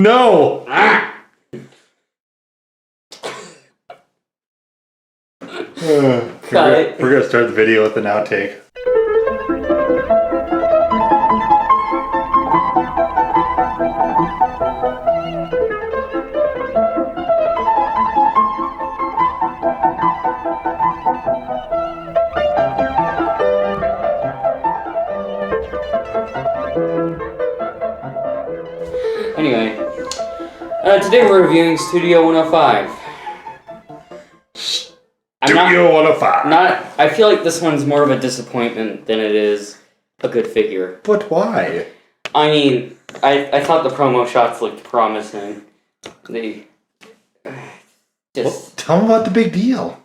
No! We're going to start the video with an outtake. Anyway, today we're reviewing Studio 105. Studio 105. I feel like this one's more of a disappointment than it is a good figure. But why? I mean, I thought the promo shots looked promising. They just... Well, tell them about the big deal.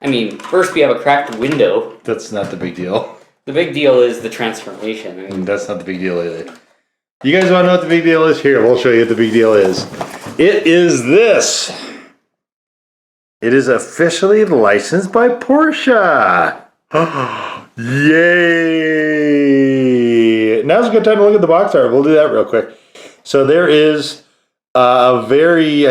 I mean, first we have a cracked window. That's not the big deal. The big deal is the transformation. I mean, that's not the big deal either. You guys want to know what the big deal is? Here, we'll show you what the big deal is. It is this. It is officially licensed by Porsche. Yay! Now's a good time to look at the box art. We'll do that real quick. So there is I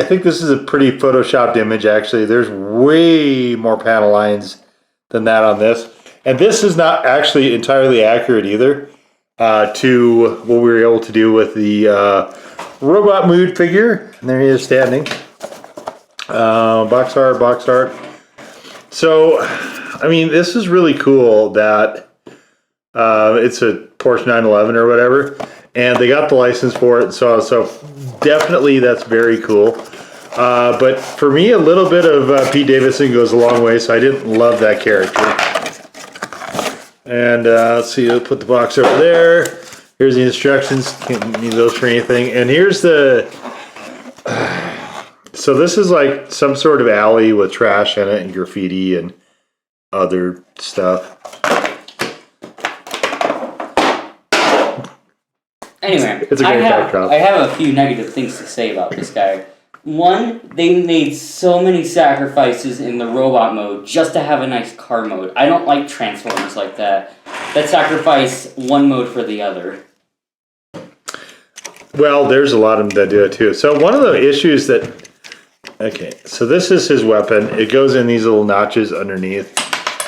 think this is a pretty photoshopped image, actually. There's way more panel lines than that on this. And this is not actually entirely accurate either to what we were able to do with the Robot Mood figure. And there he is standing. Box art. So, I mean, this is really cool that it's a Porsche 911 or whatever. And they got the license for it, so definitely that's very cool. But for me, a little bit of Pete Davidson goes a long way, so I didn't love that character. And let's see, I'll put the box over there. Here's the instructions. Can't need those for anything. And here's the... So this is like some sort of alley with trash in it and graffiti and other stuff. anyway, it's a great backdrop. I have a few negative things to say about this guy. One, they made so many sacrifices in the robot mode just to have a nice car mode. I don't like Transformers like that. That sacrifice one mode for the other. Well, there's a lot of them that do it too. So one of the issues that... Okay, so this is his weapon. It goes in these little notches underneath.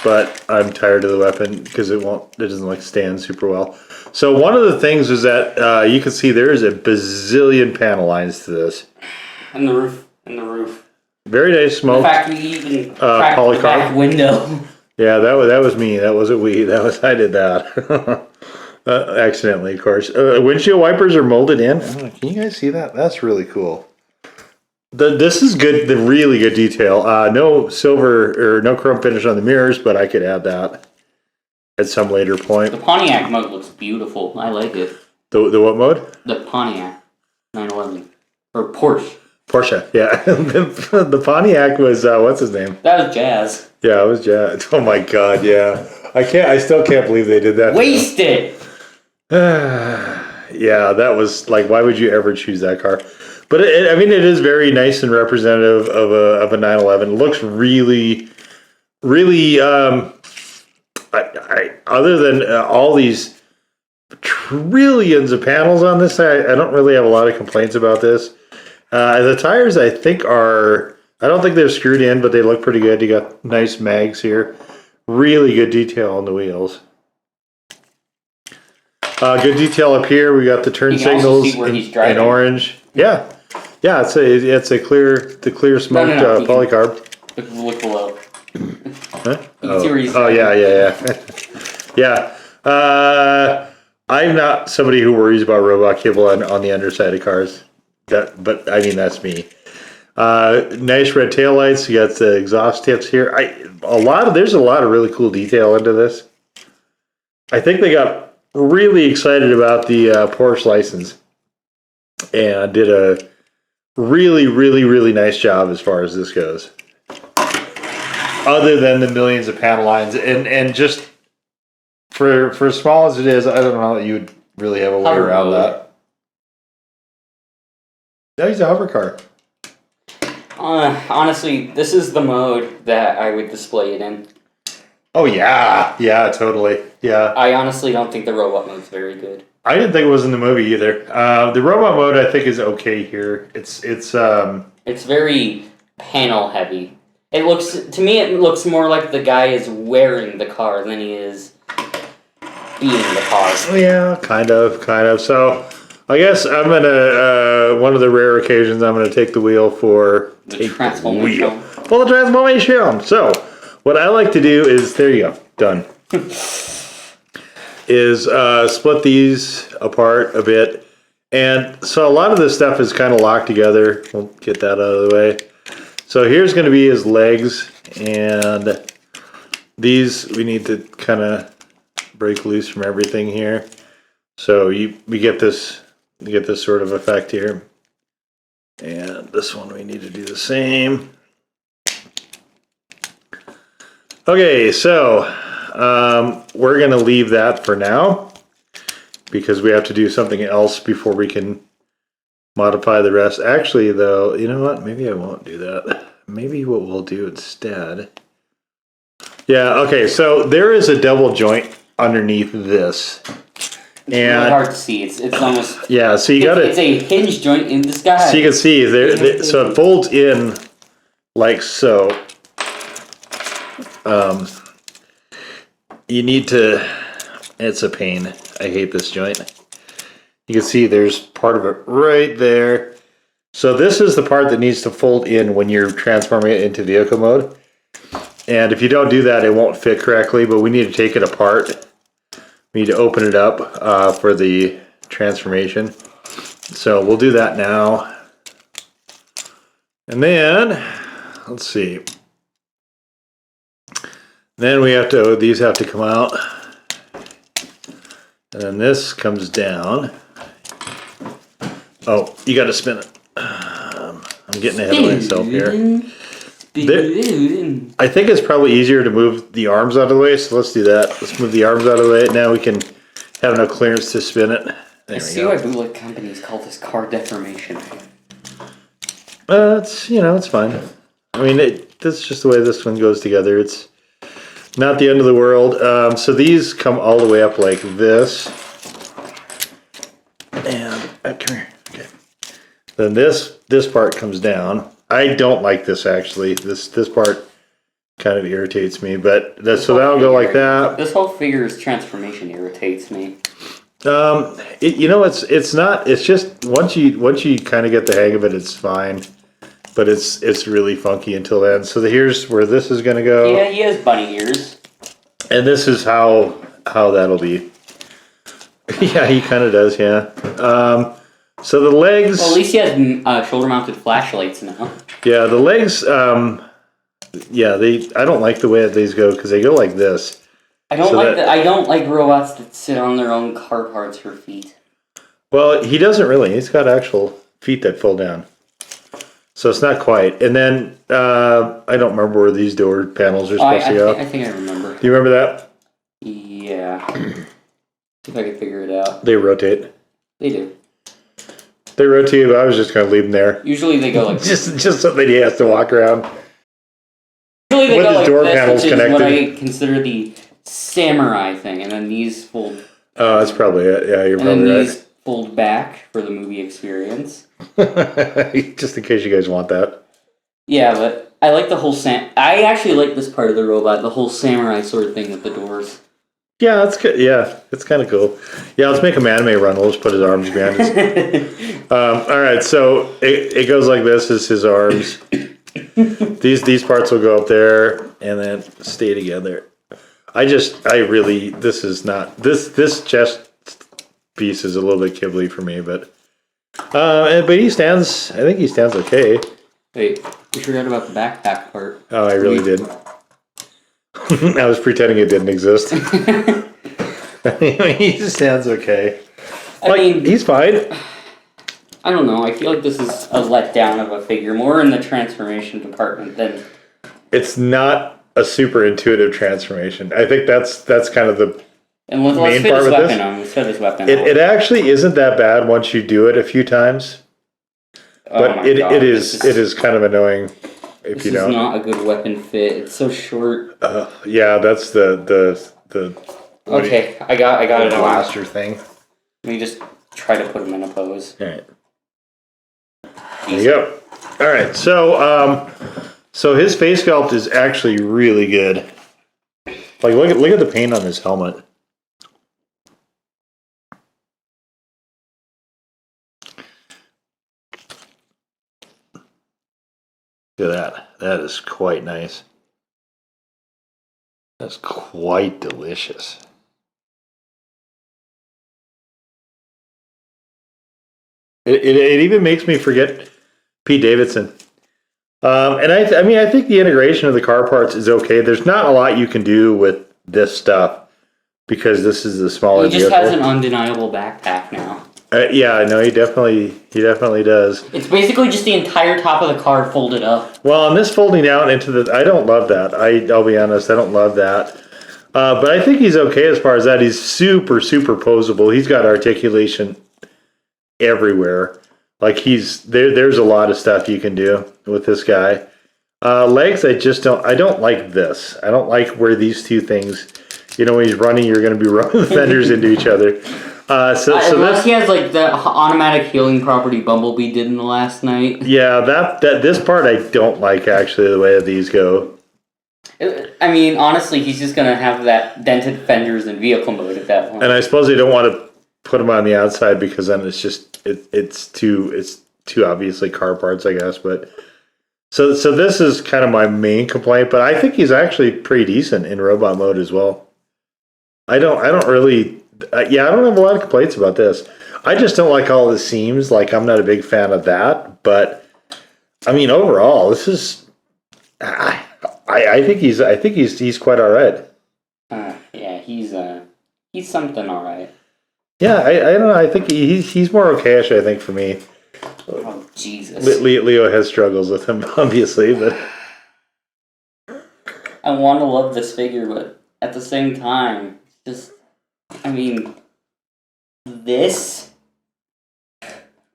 But I'm tired of the weapon because it doesn't like stand super well. So one of the things is that you can see there is a bazillion panel lines to this. And the roof. Very nice smoke. In fact, we even cracked the back window. Yeah, that was me. That wasn't we. I did that. Accidentally, of course. Windshield wipers are molded in. Can you guys see that? That's really cool. This is good. The really good detail. No silver or no chrome finish on the mirrors, but I could add that at some later point. The Pontiac mode looks beautiful. I like it. The what mode? The Pontiac 911 or Porsche. Porsche, yeah. The Pontiac was what's his name? That was Jazz. Yeah, it was Jazz. Oh my God, yeah. I still can't believe they did that. Wasted. Yeah, that was like, why would you ever choose that car? But I mean, it is very nice and representative of a 911. It looks really, really. Other than all these trillions of panels on this, I don't really have a lot of complaints about this. The tires, I think, I don't think they're screwed in, but they look pretty good. You got nice mags here. Really good detail on the wheels. Good detail up here. We got the turn signals in orange. Yeah. Yeah, it's a clear smoked polycarb. Look below. Huh? Oh yeah. Yeah. I'm not somebody who worries about robot kibble on the underside of cars. But I mean, that's me. Nice red taillights. You got the exhaust tips here. There's a lot of really cool detail into this. I think they got really excited about the Porsche license and did a really, really, really nice job as far as this goes. Other than the millions of panel lines and just for as small as it is, I don't know that you would really have a way around that. No, he's a hover car. Honestly, this is the mode that I would display it in. Oh yeah, totally. Yeah. I honestly don't think the robot mode's very good. I didn't think it was in the movie either. The robot mode I think is okay here. It's very panel heavy. It looks more like the guy is wearing the car than he is being the car. Yeah, kind of. So I guess I'm gonna one of the rare occasions I'm gonna take the wheel for The transformation. Well, the transformation. So what I like to do is there you go, done. Is split these apart a bit. And so a lot of this stuff is kind of locked together. We'll get that out of the way. So here's going to be his legs, and these we need to kind of break loose from everything here. So we get this sort of effect here. And this one we need to do the same. Okay, so we're going to leave that for now because we have to do something else before we can modify the rest. Actually, though, you know what? Maybe I won't do that. Maybe what we'll do instead. Yeah, okay, so there is a double joint underneath this. It's really hard to see. It's almost... Yeah, so you got it. It's a hinge joint in disguise. So you can see, so it folds in like so. You need to, it's a pain. I hate this joint. You can see there's part of it right there. So this is the part that needs to fold in when you're transforming it into vehicle mode. And if you don't do that, it won't fit correctly, but we need to take it apart. We need to open it up for the transformation. So we'll do that now. And then, let's see. Then we have to, these have to come out. And then this comes down. Oh, you got to spin it. I'm getting ahead of myself here. I think it's probably easier to move the arms out of the way, so let's do that. Let's move the arms out of the way. Now we can have enough clearance to spin it. I see why bootleg companies call this car deformation. It's, it's fine. I mean, that's just the way this one goes together. It's not the end of the world. So these come all the way up like this. And come here. Okay. Then this part comes down. I don't like this actually. This part kind of irritates me, but so that'll go like that. This whole figure's transformation irritates me. It's not. It's just once you kind of get the hang of it, it's fine. But it's really funky until then. So here's where this is going to go. Yeah, he has bunny ears. And this is how that'll be. Yeah, he kind of does. Yeah. So the legs. Well, at least he has shoulder-mounted flashlights now. Yeah, the legs. Yeah, I don't like the way that these go because they go like this. I don't like robots that sit on their own car parts for feet. Well, he doesn't really. He's got actual feet that fall down. So it's not quite. And then, I don't remember where these door panels are supposed to go. I think I remember. Do you remember that? Yeah. See if I can figure it out. They rotate. They do. They rotate, but I was just going to leave them there. Usually they go like just something he has to walk around. Usually they with go his like door this, panels which connected. is what I consider the samurai thing. And then these fold... Oh, that's probably it. Yeah, you're probably and then right. these fold back for the movie experience. Just in case you guys want that. Yeah, but I like the whole I actually like this part of the robot, the whole samurai sword thing with the doors. Yeah, that's good. Yeah, it's kind of cool. Yeah, let's make him anime run. We'll just put his arms behind his... all right, so it goes like this. Is his arms. These parts will go up there and then stay together. This is not... This chest piece is a little bit kibbly for me, but he stands... I think he stands okay. Wait, you forgot about the backpack part. Oh, I really did. I was pretending it didn't exist. He stands okay. I mean, he's fine. I don't know. I feel like this is a letdown of a figure, more in the transformation department than... It's not a super intuitive transformation. I think that's kind of the and let's main fit part his with weapon this. on. Let's fit his weapon on. It actually isn't that bad once you do it a few times. But it is kind of annoying if you don't. This is not a good weapon fit. It's so short. Yeah, that's the Okay, I got it on. blaster thing. Let me just try to put him in a pose. All right. There you go. All right, so his face sculpt is actually really good. Like, look at the paint on his helmet. Look at that. That is quite nice. That's quite delicious. It even makes me forget Pete Davidson. And I mean, I think the integration of the car parts is okay. There's not a lot you can do with this stuff because this is the smaller He just vehicle. has an undeniable backpack now. Yeah, no, he definitely does. It's basically just the entire top of the car folded up. Well, and this folding out into the, I don't love that. I'll be honest, I don't love that. But I think he's okay as far as that. He's super posable. He's got articulation everywhere. Like there's a lot of stuff you can do with this guy. Legs, I don't like this. I don't like where these two things, when he's running, you're going to be rubbing the fenders into each other. Unless he has like the automatic healing property Bumblebee did in the last night. Yeah, that this part I don't like actually the way that these go. I mean, honestly, he's just gonna have that dented fenders in vehicle mode at that point. And I suppose they don't want to put them on the outside because then it's just it's too obviously car parts, I guess. But so this is kind of my main complaint, but I think he's actually pretty decent in robot mode as well. I don't have a lot of complaints about this. I just don't like all the seams. Like, I'm not a big fan of that. But I mean, overall, this is. I think he's quite all right. Yeah, he's something all right. Yeah, I don't know. I think he's more okayish, I think, for me. Oh Jesus! Leo has struggles with him, obviously, but I want to love this figure, but at the same time, just. I mean, this?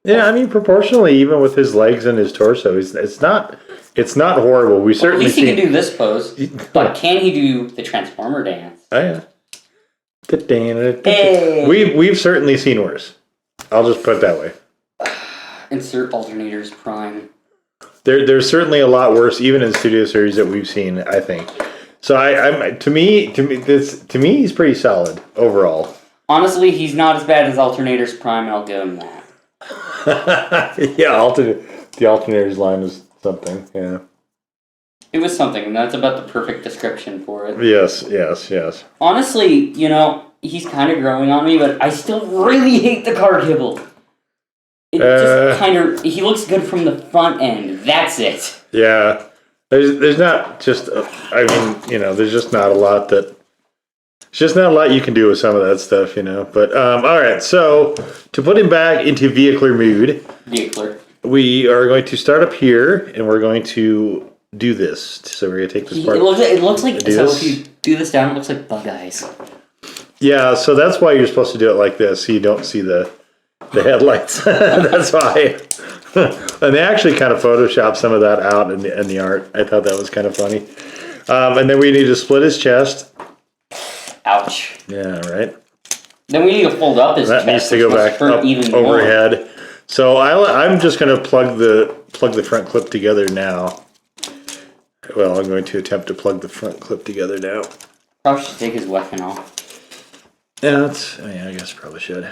Yeah, I mean, proportionally, even with his legs and his torso, it's not horrible. We certainly at least he can do this pose, but can he do the Transformer dance? Oh yeah. Hey. We've certainly seen worse. I'll just put it that way. Insert alternators prime. There's certainly a lot worse, even in Studio Series that we've seen, I think. So to me, he's pretty solid overall. Honestly, he's not as bad as Alternators Prime, and I'll give him that. Yeah, the Alternators line is something. Yeah, it was something, and that's about the perfect description for it. Yes. Honestly, he's kind of growing on me, but I still really hate the car kibble. It just kind of he looks good from the front end. That's it. Yeah. There's not just, there's just not a lot you can do with some of that stuff, But, all right, so to put him back into vehicular mood, we are going to start up here, and we're going to do this. So we're going to take this part. It looks like, if you do this down, it looks like bug eyes. Yeah, so that's why you're supposed to do it like this, so you don't see the headlights. That's why. And they actually kind of photoshopped some of that out in the art. I thought that was kind of funny. And then we need to split his chest. Ouch. Yeah, right. Then we need to fold up his chest. That needs to go back up overhead. So I'm just going to plug the front clip together now. Well, I'm going to attempt to plug the front clip together now. Probably should take his weapon off. Yeah, I guess probably should.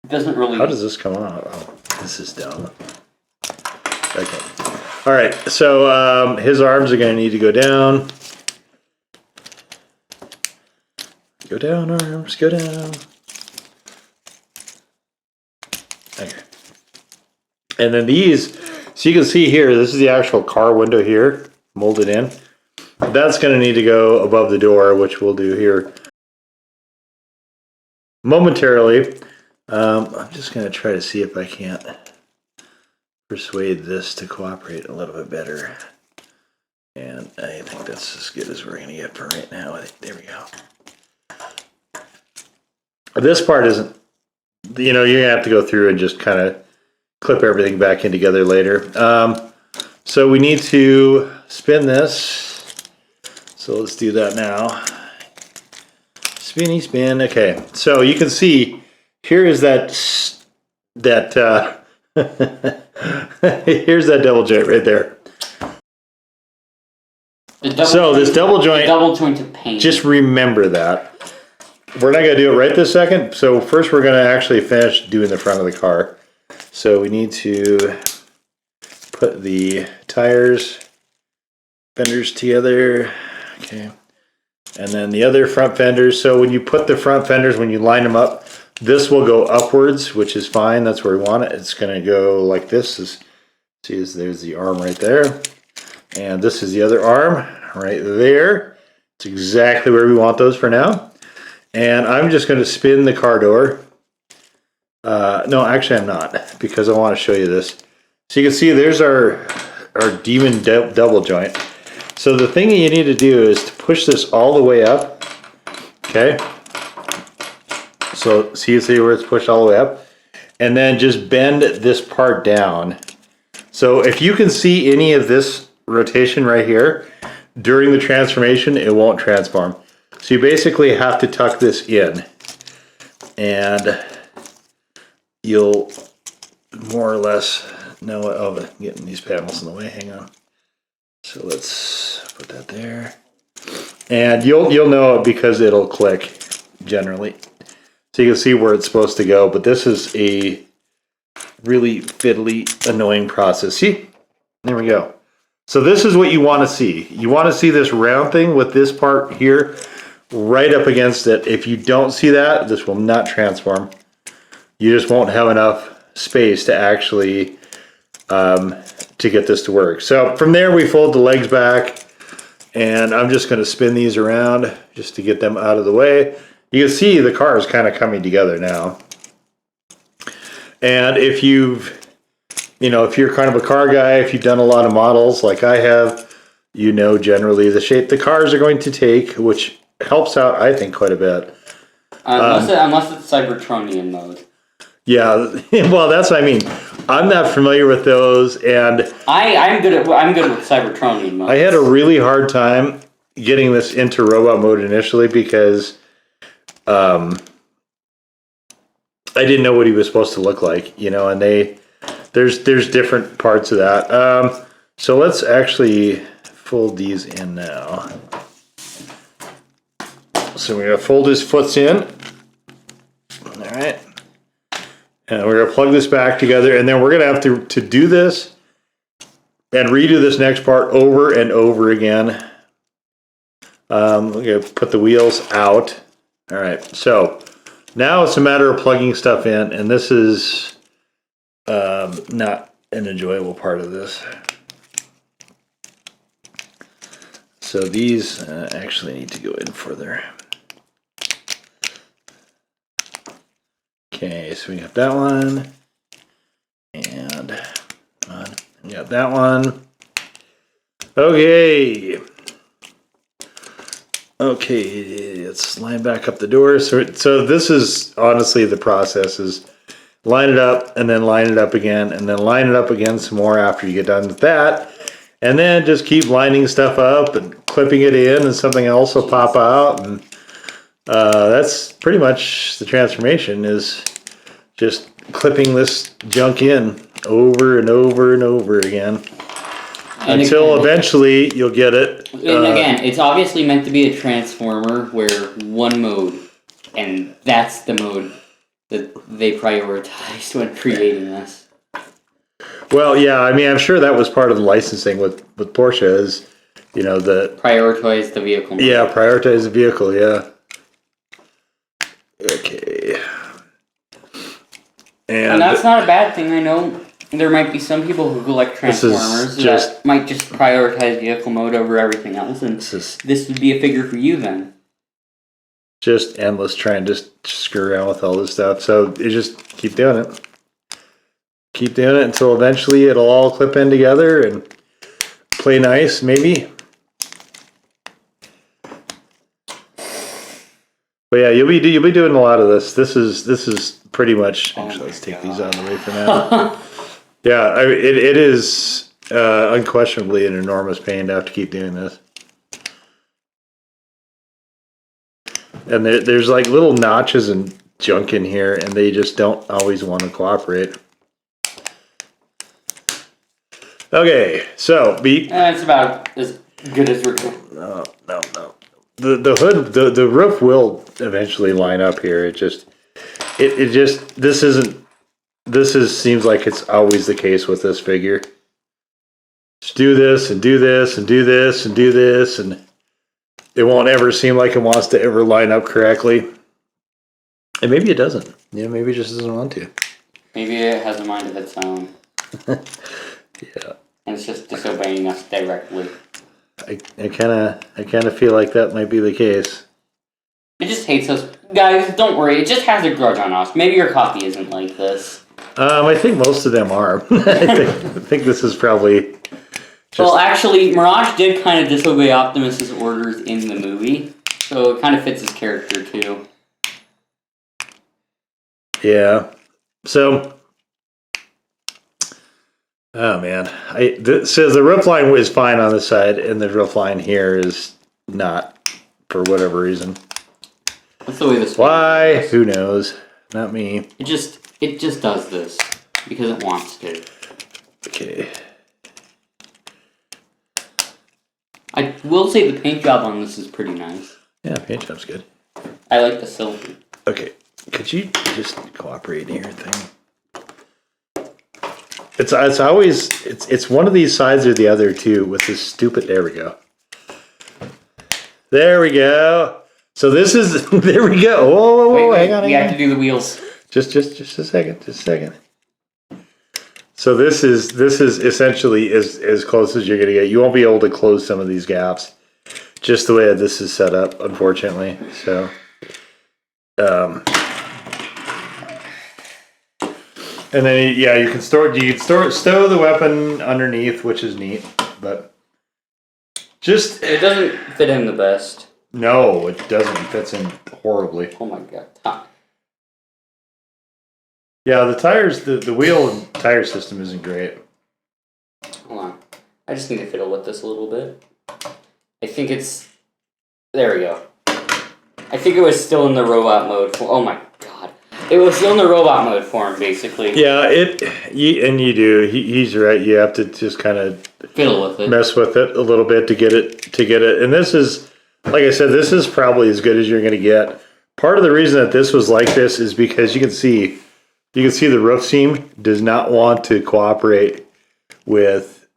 Doesn't really. How does this come out? Oh, this is dumb. Okay. All right. So his arms are going to need to go down. Go down, arms. Go down. Okay. And then these. So you can see here. This is the actual car window here, molded in. That's going to need to go above the door, which we'll do here momentarily. I'm just going to try to see if I can't persuade this to cooperate a little bit better. And I think that's as good as we're going to get for right now. There we go. This part isn't, you're going to have to go through and just kind of clip everything back in together later. So we need to spin this. So let's do that now. Spinny spin. Okay, so you can see here is that here's that double joint right there. So this double joint of pain. Just remember that. We're not going to do it right this second. So first we're going to actually finish doing the front of the car. So we need to put the tires, fenders together. Okay. And then the other front fenders. So when you put the front fenders, when you line them up, this will go upwards, which is fine. That's where we want it. It's going to go like this. There's the arm right there. And this is the other arm right there. It's exactly where we want those for now. And I'm just going to spin the car door. No, actually I'm not, because I want to show you this. So you can see there's our demon double joint. So the thing you need to do is to push this all the way up. Okay. So see where it's pushed all the way up? And then just bend this part down. So if you can see any of this rotation right here, during the transformation, it won't transform. So you basically have to tuck this in. And you'll more or less know what, oh, I'm getting these panels in the way, hang on. So let's put that there. And you'll know it because it'll click generally. So you can see where it's supposed to go, but this is a really fiddly, annoying process. See? There we go. So this is what you want to see. You want to see this round thing with this part here right up against it. If you don't see that, this will not transform. You just won't have enough space to actually to get this to work. So from there we fold the legs back, and I'm just going to spin these around just to get them out of the way. You can see the car is kind of coming together now. And if you're kind of a car guy, if you've done a lot of models like I have, you know generally the shape the cars are going to take, which helps out, I think, quite a bit. Unless it's Cybertronian mode. Yeah, well, that's what I mean. I'm not familiar with those, and I'm good with Cybertronian mode. I had a really hard time getting this into robot mode initially because I didn't know what he was supposed to look like, and there's different parts of that. So let's actually fold these in now. So we're gonna fold his foots in. All right. And we're gonna plug this back together, and then we're gonna have to do this and redo this next part over and over again. We're gonna put the wheels out. All right, so now it's a matter of plugging stuff in, and this is not an enjoyable part of this. So these actually need to go in further. Okay, so we got that one, and we got that one. Okay, let's line back up the door. So this is honestly the process: is line it up, and then line it up again, and then line it up again some more after you get done with that, and then just keep lining stuff up and clipping it in, and something else will pop out, and that's pretty much the transformation, is just clipping this junk in over and over and over again. And until eventually you'll get it. And again, it's obviously meant to be a transformer where one mode, and that's the mode that they prioritized when creating this. Well, yeah, I mean, I'm sure that was part of the licensing with Porsche is, the... Prioritize the vehicle mode. Yeah, prioritize the vehicle, yeah. Okay. And that's not a bad thing. I know there might be some people who collect Transformers that might just prioritize vehicle mode over everything else, and this would be a figure for you then. Just endless trying to screw around with all this stuff. So you just keep doing it. Keep doing it until eventually it'll all clip in together and play nice, maybe. But yeah, you'll be doing a lot of this. This is pretty much. Actually, let's take these out of the way for now. Yeah, it is unquestionably an enormous pain to have to keep doing this. And there's like little notches and junk in here, and they just don't always want to cooperate. Okay, so It's about as good as we're going. No. The hood, the roof will eventually line up here. It just seems like it's always the case with this figure. Just do this and do this and do this and do this, and it won't ever seem like it wants to ever line up correctly. And maybe it doesn't. Yeah, maybe it just doesn't want to. Maybe it has a mind of its own. Yeah. And it's just disobeying us directly. I kind of feel like that might be the case. It just hates us. Guys, don't worry. It just has a grudge on us. Maybe your copy isn't like this. I think most of them are. I think this is probably... Well, actually, Mirage did kind of disobey Optimus's orders in the movie. So it kind of fits his character, too. Yeah. So... Oh, man. So the roof line is fine on the side, and the roof line here is not, for whatever reason. That's the way this Why? works. Who knows? Not me. It just does this because it wants to. Okay. I will say the paint job on this is pretty nice. Yeah, paint job's good. I like the silver. Okay. Could you just cooperate here, thing? It's always it's one of these sides or the other too with this stupid. There we go. There we go. So this is there we go. Whoa, hang on. We have to do the wheels. Just a second. Just a second. So this is essentially as close as you're gonna get. You won't be able to close some of these gaps, just the way this is set up, unfortunately. So, and then you can stow the weapon underneath, which is neat, but just It doesn't fit in the best. no, it doesn't. It fits in horribly. Oh my god. Ah. Yeah, the tires, the wheel and tire system isn't great. Hold on. I just need to fiddle with this a little bit. I think it's... There we go. I think it was still in the robot mode. Oh my god. It was still in the robot mode form, basically. Yeah, you do. He's right. You have to just kind of Fiddle with it. mess with it a little bit to get it. And this is, like I said, this is probably as good as you're going to get. Part of the reason that this was like this is because you can see the roof seam does not want to cooperate with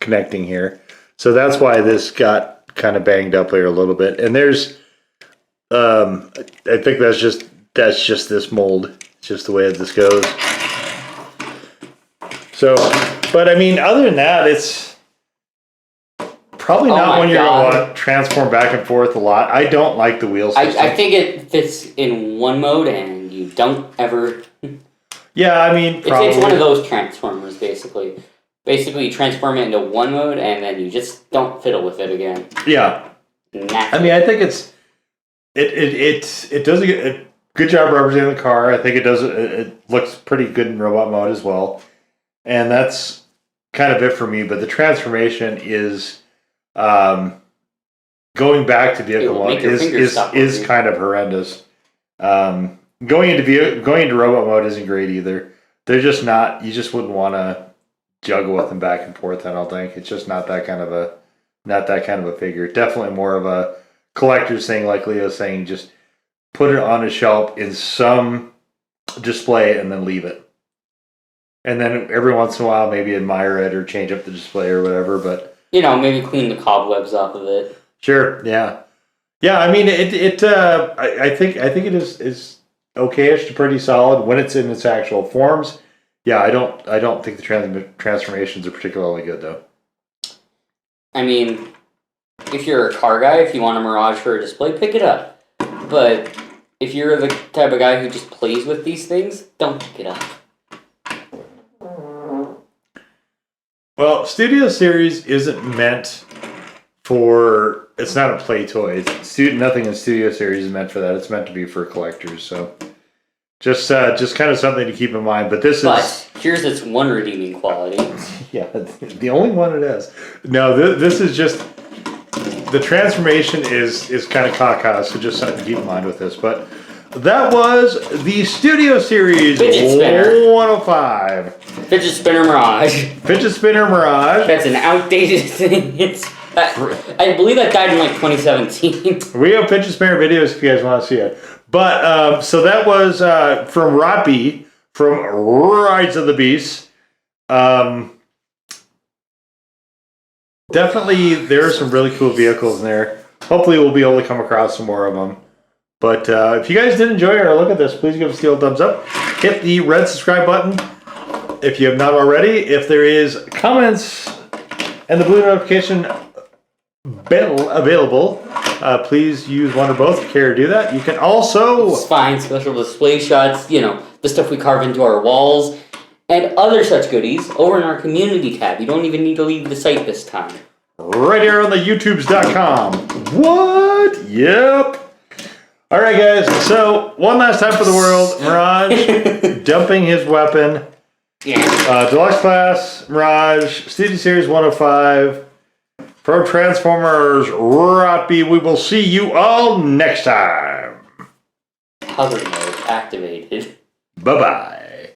connecting here. So that's why this got kind of banged up here a little bit. And there's, I think that's just this mold. It's just the way that this goes. So, but I mean, other than that, it's probably not when you're going to want to transform back and forth a lot. I don't like the wheel system. I think it fits in one mode and you don't ever... Yeah, I mean, probably. It's one of those transformers, basically. Basically, you transform it into one mode and then you just don't fiddle with it again. Yeah. Naturally. I mean, I think it does a good job representing the car. I think it looks pretty good in robot mode as well. And that's kind of it for me. But the transformation is going back to vehicle mode is kind of horrendous. Going into robot mode isn't great either. They're just not. You just wouldn't want to juggle with them back and forth. I don't think it's just not that kind of a figure. Definitely more of a collector's thing, like Leo's saying. Just put it on a shelf in some display and then leave it. And then every once in a while, maybe admire it or change up the display or whatever. But maybe clean the cobwebs off of it. Sure. Yeah. Yeah. I mean, I think it is okay-ish to pretty solid when it's in its actual forms. Yeah. I don't think the transformations are particularly good though. I mean, if you're a car guy, if you want a Mirage for a display, pick it up. But if you're the type of guy who just plays with these things, don't pick it up. Well, Studio Series isn't meant for... It's not a play toy. Nothing in Studio Series is meant for that. It's meant to be for collectors. So just kind of something to keep in mind. But here's its one redeeming quality. Yeah, the only one it has. No, this is just... the transformation is kind of caca, so just something to keep in mind with this. But that was the Studio Series Fidget spinner. 105. Fidget Spinner Mirage. Fidget Spinner Mirage. That's an outdated thing. I believe that died in like 2017. We have Fidget Spinner videos if you guys want to see it. But, so that was from ROTB, from Rides of the Beast. Definitely, there are some really cool vehicles in there. Hopefully, we'll be able to come across some more of them. But if you guys did enjoy our look at this, please give us the old thumbs up. Hit the red subscribe button if you have not already. If there is comments and the blue notification bell available, please use one or both if you care to do that. You can also find special display shots, you know, the stuff we carve into our walls, and other such goodies over in our community tab. You don't even need to leave the site this time. Right here on the YouTubes.com. What? Yep. All right, guys. So one last time for the world, Mirage dumping his weapon. Yeah. Deluxe class, Mirage, Studio Series 105, Pro Transformers, ROTB. We will see you all next time. Hover mode activated. Bye-bye.